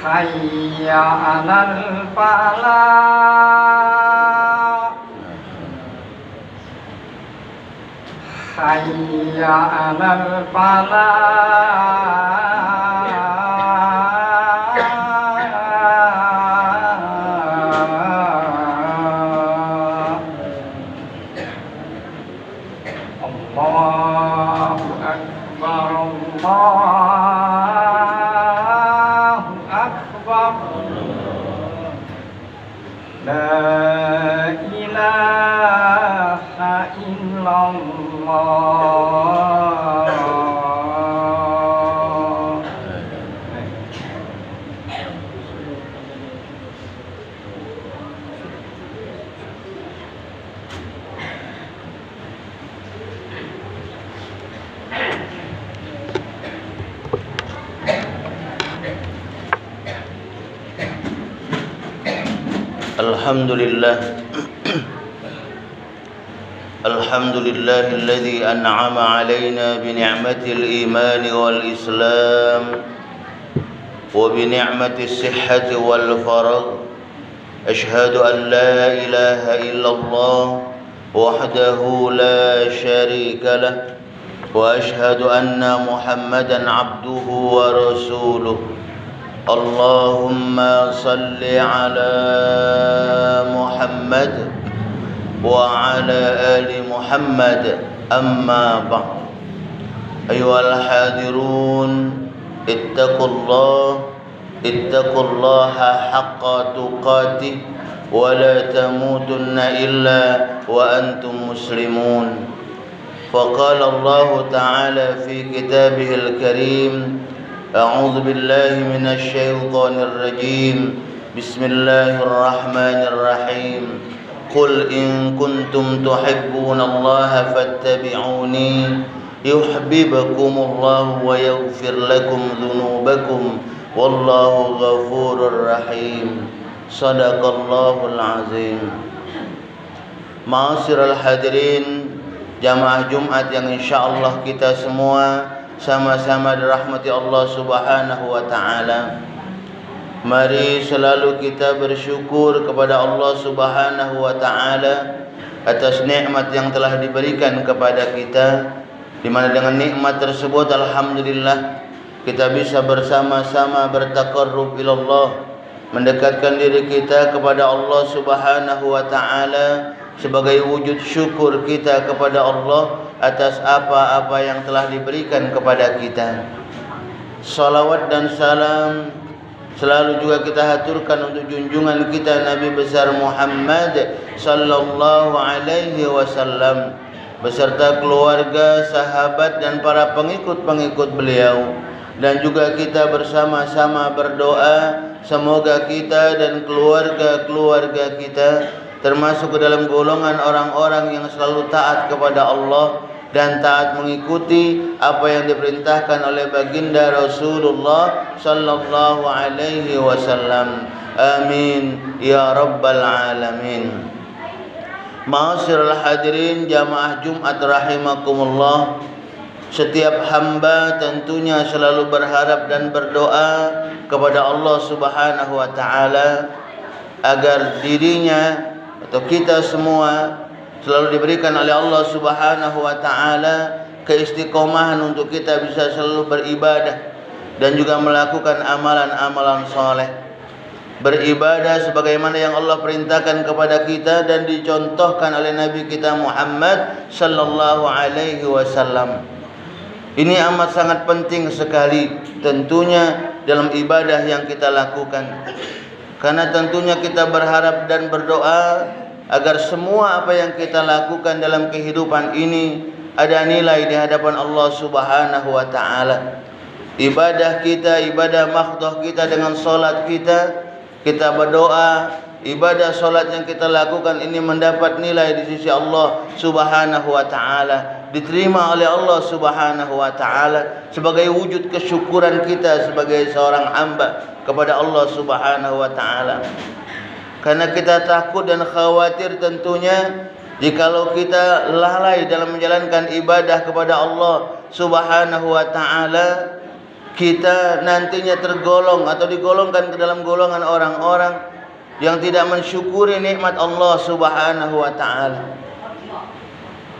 hayya 'alal falah, hayya 'alal falah. Allahu akbar, Allahu akbar, la ilaha illallah. Alhamdulillah. Alhamdulillahilladzi an'ama 'alaina bi ni'matil iman wal islam wa bi ni'matis sihhati wal faragh. Ashhadu an la ilaha illallah wahdahu la syarika lah wa ashhadu anna Muhammadan 'abduhu wa rasuluh. Allahumma salli ala Muhammad wa ala ali Muhammad, amma ba'd. Ayyuhal hadirun, ittaqullaha haqqa tuqatih wa la tamutunna illa wa antum muslimun. Faqala Allah ta'ala fi kitabihil karim, أعوذ بالله من الشيطان الرجيم بسم الله الرحمن الرحيم قل إن كنتم تحبون الله فاتبعوني يحببكم الله ويغفر لكم ذنوبكم والله غفور رحيم صدق الله العظيم. Ma'asyiral hadirin, jamaah Jumat yang insyaallah kita semua sama-sama dirahmati Allah Subhanahu wa taala. Mari selalu kita bersyukur kepada Allah Subhanahu wa taala atas nikmat yang telah diberikan kepada kita, di mana dengan nikmat tersebut alhamdulillah kita bisa bersama-sama bertaqarrub ilallah, mendekatkan diri kita kepada Allah Subhanahu wa taala sebagai wujud syukur kita kepada Allah atas apa-apa yang telah diberikan kepada kita. Salawat dan salam selalu juga kita haturkan untuk junjungan kita Nabi besar Muhammad sallallahu alaihi wasallam beserta keluarga, sahabat dan para pengikut-pengikut beliau. Dan juga kita bersama-sama berdoa semoga kita dan keluarga-keluarga kita termasuk ke dalam golongan orang-orang yang selalu taat kepada Allah dan taat mengikuti apa yang diperintahkan oleh baginda Rasulullah sallallahu alaihi wasallam. Amin ya rabbal alamin. Ma'asyiral hadirin jamaah Jumat rahimakumullah, setiap hamba tentunya selalu berharap dan berdoa kepada Allah Subhanahu wa taala agar dirinya atau kita semua selalu diberikan oleh Allah Subhanahu wa taala keistiqomahan untuk kita bisa selalu beribadah dan juga melakukan amalan-amalan soleh. Beribadah sebagaimana yang Allah perintahkan kepada kita dan dicontohkan oleh Nabi kita Muhammad sallallahu alaihi wasallam. Ini amat sangat penting sekali tentunya dalam ibadah yang kita lakukan. Karena tentunya kita berharap dan berdoa agar semua apa yang kita lakukan dalam kehidupan ini ada nilai di hadapan Allah Subhanahu wa taala. Ibadah kita, ibadah mahdhah kita dengan salat kita berdoa, ibadah salat yang kita lakukan ini mendapat nilai di sisi Allah Subhanahu wa taala, diterima oleh Allah Subhanahu wa taala sebagai wujud kesyukuran kita sebagai seorang hamba kepada Allah Subhanahu wa taala. Karena kita takut dan khawatir tentunya jikalau kita lalai dalam menjalankan ibadah kepada Allah Subhanahu wa taala, kita nantinya tergolong atau digolongkan ke dalam golongan orang-orang yang tidak mensyukuri nikmat Allah Subhanahu wa taala.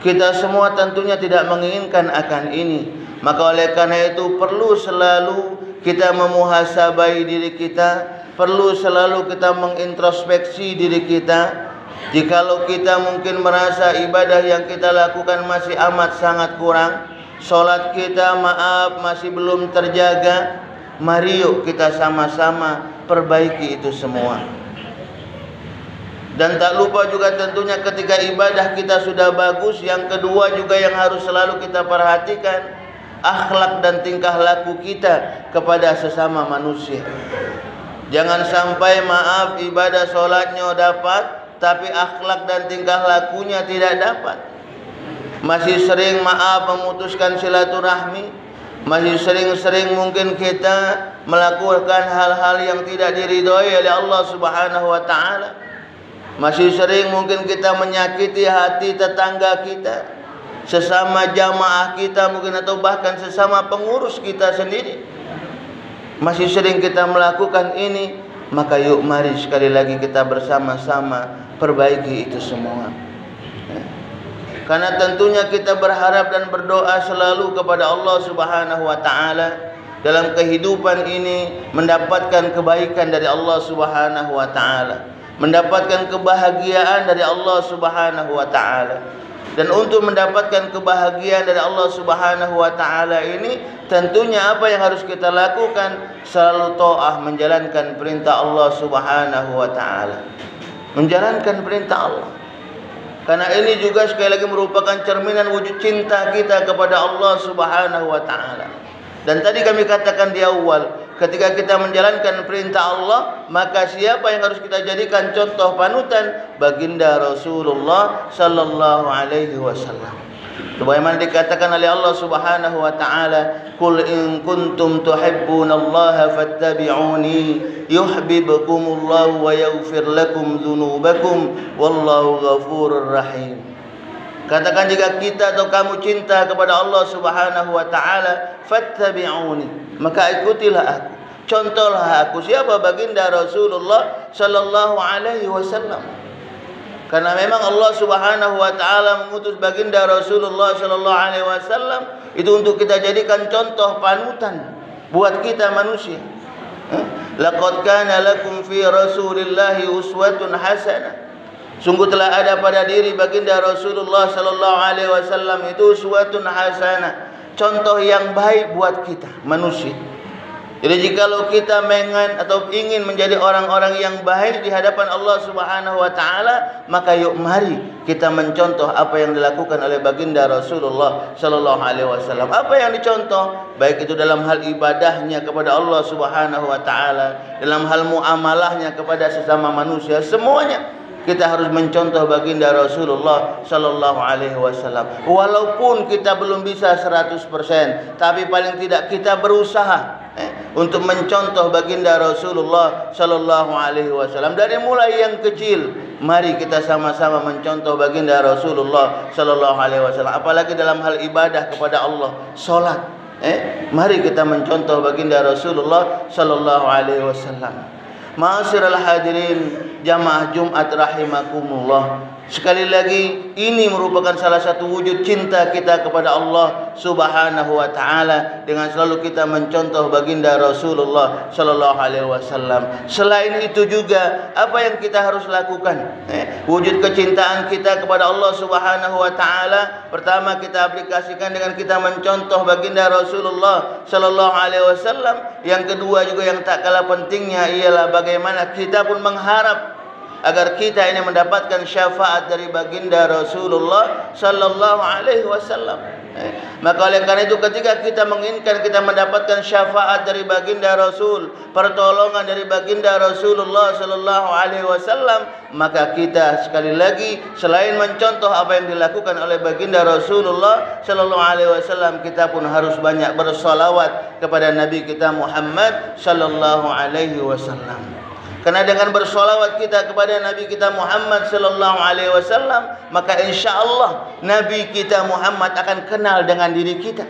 Kita semua tentunya tidak menginginkan akan ini. Maka oleh karena itu perlu selalu kita memuhasabai diri kita, perlu selalu kita mengintrospeksi diri kita. Jikalau kita mungkin merasa ibadah yang kita lakukan masih amat sangat kurang, solat kita masih belum terjaga, mari yuk kita sama-sama perbaiki itu semua. Dan tak lupa juga tentunya ketika ibadah kita sudah bagus, yang kedua juga yang harus selalu kita perhatikan, akhlak dan tingkah laku kita kepada sesama manusia. Jangan sampai ibadah solatnya dapat, tapi akhlak dan tingkah lakunya tidak dapat. Masih sering memutuskan silaturahmi, masih sering-sering mungkin kita melakukan hal-hal yang tidak diridhoi oleh Allah Subhanahu wa taala. Masih sering mungkin kita menyakiti hati tetangga kita, sesama jamaah kita mungkin, atau bahkan sesama pengurus kita sendiri. Masih sering kita melakukan ini, maka yuk mari sekali lagi kita bersama-sama perbaiki itu semua. Karena tentunya kita berharap dan berdoa selalu kepada Allah Subhanahu wa taala dalam kehidupan ini mendapatkan kebaikan dari Allah Subhanahu wa taala, mendapatkan kebahagiaan dari Allah Subhanahu wa taala. Dan untuk mendapatkan kebahagiaan dari Allah Subhanahu wa taala ini, tentunya apa yang harus kita lakukan? Selalu taat, menjalankan perintah Allah Subhanahu wa taala. Menjalankan perintah Allah. Karena ini juga sekali lagi merupakan cerminan wujud cinta kita kepada Allah Subhanahu wa taala. Dan tadi kami katakan di awal, ketika kita menjalankan perintah Allah, maka siapa yang harus kita jadikan contoh panutan? Baginda Rasulullah sallallahu alaihi wasallam. Sebagaimana dikatakan oleh Allah Subhanahu wa taala, "Qul in kuntum tuhibbunallaha fattabi'uni yuhibbukumullahu wa yaghfir lakum dzunubakum wallahu ghafurur rahim." Katakan jika kita atau kamu cinta kepada Allah Subhanahu wa taala, fattabi'uni, maka ikutilah aku, contohlah aku. Siapa? Baginda Rasulullah sallallahu alaihi wasallam. Karena memang Allah Subhanahu wa taala mengutus baginda Rasulullah sallallahu alaihi wasallam itu untuk kita jadikan contoh panutan buat kita manusia. Laqad kana lakum fi Rasulillahi uswatun hasanah. Sungguh telah ada pada diri baginda Rasulullah sallallahu alaihi wasallam itu uswatun hasanah, contoh yang baik buat kita manusia. Jadi jikalau kita ingin menjadi orang-orang yang baik di hadapan Allah Subhanahu wa taala, maka yuk mari kita mencontoh apa yang dilakukan oleh baginda Rasulullah sallallahu alaihi wasallam. Apa yang dicontoh? Baik itu dalam hal ibadahnya kepada Allah Subhanahu wa taala, dalam hal muamalahnya kepada sesama manusia, semuanya kita harus mencontoh baginda Rasulullah sallallahu alaihi wasallam. Walaupun kita belum bisa 100%, tapi paling tidak kita berusaha untuk mencontoh baginda Rasulullah sallallahu alaihi wasallam. Dari mulai yang kecil, mari kita sama-sama mencontoh baginda Rasulullah sallallahu alaihi wasallam. Apalagi dalam hal ibadah kepada Allah, salat. Mari kita mencontoh baginda Rasulullah sallallahu alaihi wasallam. Ma'asyiral hadirin jamaah Jumat rahimakumullah. Sekali lagi, ini merupakan salah satu wujud cinta kita kepada Allah Subhanahu wa taala dengan selalu kita mencontoh baginda Rasulullah sallallahu alaihi wasallam. Selain itu juga apa yang kita harus lakukan? Wujud kecintaan kita kepada Allah Subhanahu wa taala, pertama kita aplikasikan dengan kita mencontoh baginda Rasulullah sallallahu alaihi wasallam. Yang kedua juga yang tak kalah pentingnya ialah bagaimana kita pun mengharap agar kita ini mendapatkan syafaat dari baginda Rasulullah sallallahu alaihi wasallam. Maka oleh karena itu ketika kita menginginkan kita mendapatkan syafaat dari baginda Rasul, pertolongan dari baginda Rasulullah sallallahu alaihi wasallam, maka kita sekali lagi selain mencontoh apa yang dilakukan oleh baginda Rasulullah sallallahu alaihi wasallam, kita pun harus banyak bersolawat kepada Nabi kita Muhammad sallallahu alaihi wasallam. Karena dengan bersolawat kita kepada Nabi kita Muhammad sallallahu alaihi wasallam, maka insya Allah Nabi kita Muhammad akan kenal dengan diri kita.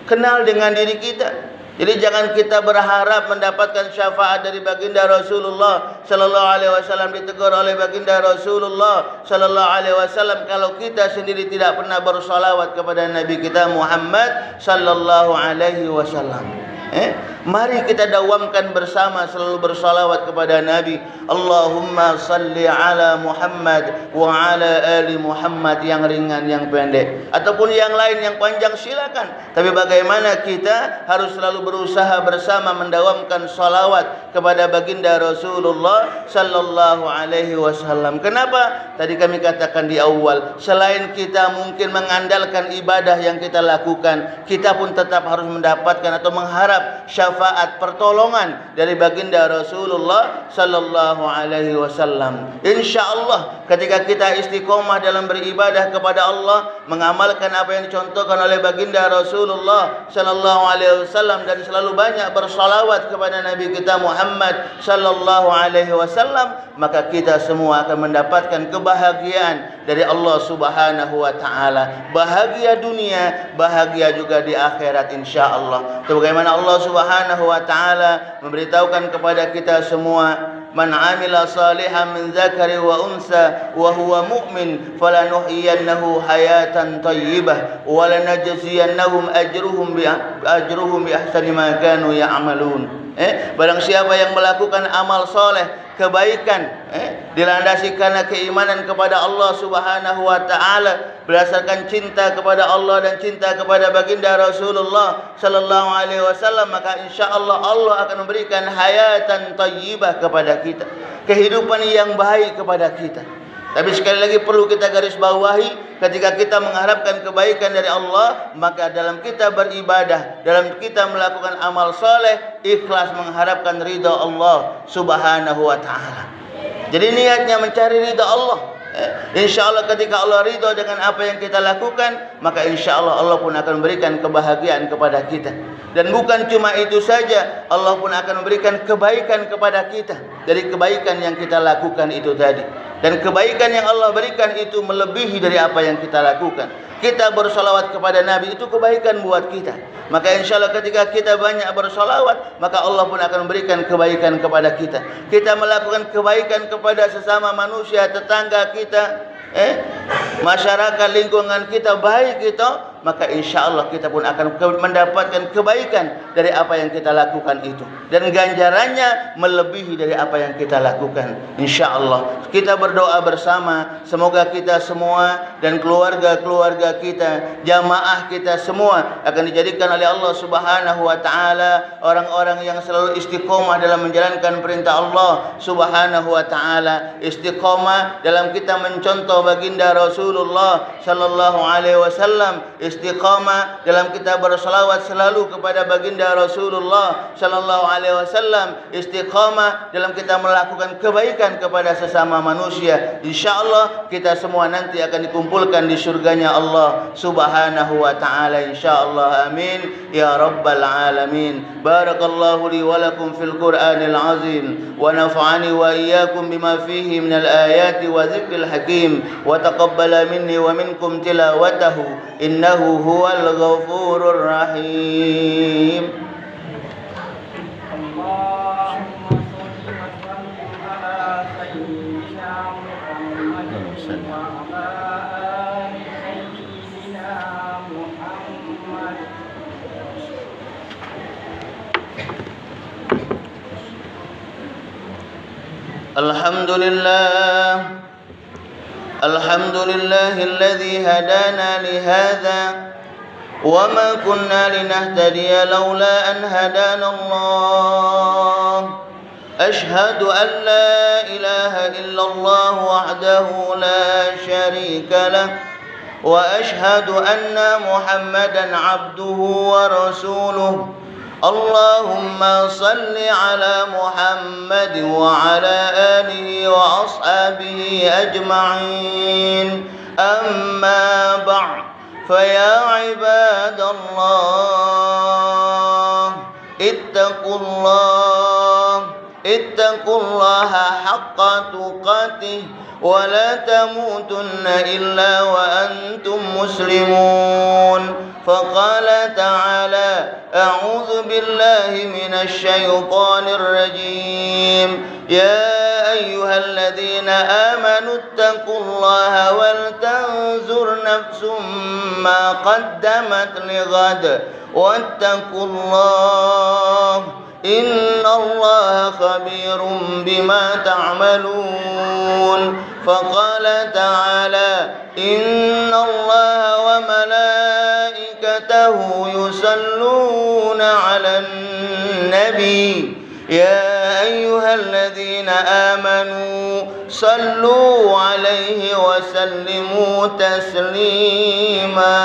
kenal dengan diri kita. Jadi jangan kita berharap mendapatkan syafaat dari baginda Rasulullah sallallahu alaihi wasallam, ditegur oleh baginda Rasulullah sallallahu alaihi wasallam kalau kita sendiri tidak pernah bersolawat kepada Nabi kita Muhammad sallallahu alaihi wasallam. Mari kita dawamkan bersama selalu bersalawat kepada Nabi. Allahumma salli ala Muhammad wa ala ali Muhammad, yang ringan, yang pendek, ataupun yang lain yang panjang silakan. Tapi bagaimana kita harus selalu berusaha bersama mendawamkan salawat kepada baginda Rasulullah sallallahu alaihi wasallam. Kenapa? Tadi kami katakan di awal, selain kita mungkin mengandalkan ibadah yang kita lakukan, kita pun tetap harus mendapatkan atau mengharap syafaat pertolongan dari baginda Rasulullah sallallahu alaihi wasallam. Insyaallah ketika kita istiqomah dalam beribadah kepada Allah, mengamalkan apa yang dicontohkan oleh baginda Rasulullah sallallahu alaihi wasallam, dan selalu banyak bersalawat kepada Nabi kita Muhammad sallallahu alaihi wasallam, maka kita semua akan mendapatkan kebahagiaan dari Allah Subhanahu wa taala. Bahagia dunia, bahagia juga di akhirat insyaallah. Sebagaimana Allah Subhanahu wa taala memberitahukan kepada kita semua, man amila salihan min dzakari wa unsa wa huwa mu'min falanuhyiyannahu hayatan thayyibah wa lanajziyannahum ajruhum bi ahsani ma kanu ya'malun. Barang siapa yang melakukan amal soleh, kebaikan, dilandasi karena keimanan kepada Allah Subhanahu wa taala, berdasarkan cinta kepada Allah dan cinta kepada baginda Rasulullah sallallahu alaihi wasallam, maka insyaallah Allah akan memberikan hayatan thayyibah kepada kita, kehidupan yang baik kepada kita. Tapi sekali lagi perlu kita garis bawahi, ketika kita mengharapkan kebaikan dari Allah, maka dalam kita beribadah, dalam kita melakukan amal soleh, ikhlas mengharapkan ridha Allah Subhanahu wa taala. Jadi niatnya mencari ridha Allah. InsyaAllah ketika Allah ridha dengan apa yang kita lakukan, maka insyaAllah Allah pun akan memberikan kebahagiaan kepada kita. Dan bukan cuma itu saja, Allah pun akan memberikan kebaikan kepada kita dari kebaikan yang kita lakukan itu tadi. Dan kebaikan yang Allah berikan itu melebihi dari apa yang kita lakukan. Kita bersolawat kepada Nabi itu kebaikan buat kita. Maka insyaAllah ketika kita banyak bersolawat, maka Allah pun akan memberikan kebaikan kepada kita. Kita melakukan kebaikan kepada sesama manusia, tetangga kita, masyarakat lingkungan kita baik kita, maka insyaallah kita pun akan mendapatkan kebaikan dari apa yang kita lakukan itu, dan ganjarannya melebihi dari apa yang kita lakukan insyaallah. Kita berdoa bersama, semoga kita semua dan keluarga-keluarga kita, jamaah kita semua akan dijadikan oleh Allah Subhanahu wa taala orang-orang yang selalu istiqomah dalam menjalankan perintah Allah Subhanahu wa taala, istiqomah dalam kita mencontoh baginda Rasulullah sallallahu alaihi wasallam, istiqamah dalam kita berselawat selalu kepada baginda Rasulullah sallallahu alaihi wasallam, istiqamah dalam kita melakukan kebaikan kepada sesama manusia. Insyaallah kita semua nanti akan dikumpulkan di surganya Allah Subhanahu wa taala insyaallah. Amin ya rabbal alamin. Barakallahu li wa lakum fil Qur'anil azim wa nafa'ani wa iyyakum bima fihi minal ayati wa dzikril hakim wa taqabbala minni wa minkum tilawatahu innahu huwal ghafurur rahim. Allahumma shalli wa sallim ala sayyidina Muhammad wa ala ali sayyidina Muhammad. Alhamdulillah. الحمد لله الذي هدانا لهذا وما كنا لنهتدي لولا أن هدانا الله أشهد أن لا إله إلا الله وحده لا شريك له وأشهد أن محمدا عبده ورسوله اللهم صل على محمد وعلى آله وأصحابه أجمعين أما بعد فيا عباد الله اتقوا الله اتقوا الله حق تقاته ولا تموتن إلا وأنتم مسلمون. فقال تعالى: أعوذ بالله من الشيطان الرجيم. يا أيها الذين آمنوا اتقوا الله ولتنظر نفس ما قدمت لغد واتقوا الله إن الله خبير بما تعملون. فقال تعالى: إن الله وملائكته يصلون على النبي يا أيها الذين آمنوا صلوا عليه وسلموا تسليما.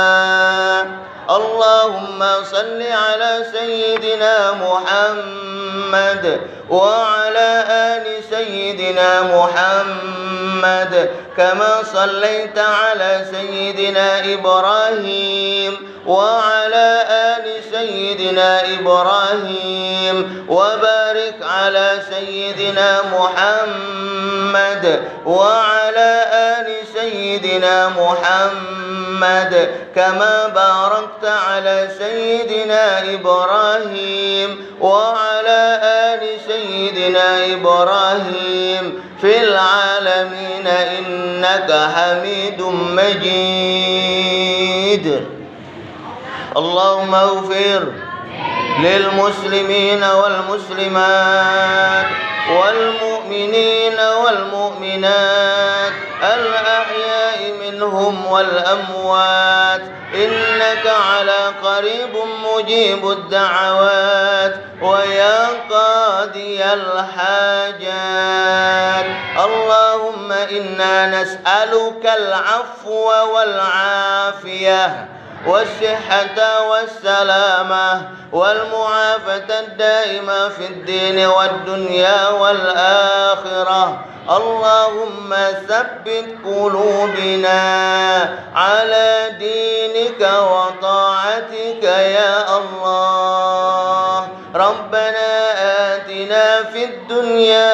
اللهم صل على سيدنا محمد وعلى آل سيدنا محمد كما صليت على سيدنا إبراهيم وعلى آل سيدنا إبراهيم وبارك على سيدنا محمد وعلى آل سيدنا محمد كما باركت على سيدنا إبراهيم وعلى آل سيدنا إبراهيم في العالمين إنك حميد مجيد. اللهم اغفر للمسلمين والمسلمات والمؤمنين والمؤمنات الأحياء منهم والأموات إنك على قريب مجيب الدعوات ويا قاضي الحاجات. اللهم إنا نسألك العفو والعافية والصحة والسلامة والمعافاة الدائمة في الدين والدنيا والآخرة. اللهم ثبت قلوبنا على دينك وطاعتك يا الله. ربنا آتنا في الدنيا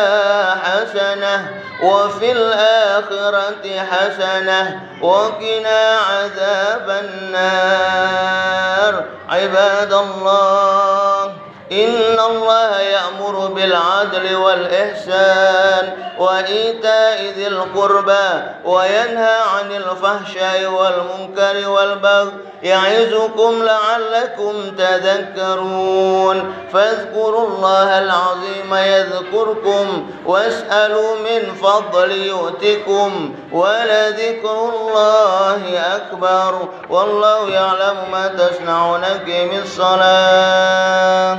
حسنة وفي الآخرة حسنة وقنا عذاب النار. عباد الله، إن الله يأمر بالعدل والإحسان وإيتاء ذي القربى وينهى عن الفحشاء والمنكر والبغي يعظكم لعلكم تذكرون. فاذكروا الله العظيم يذكركم واسألوا من فضل يؤتكم ولذكر الله أكبر والله يعلم ما تصنعون. أقم الصلاة.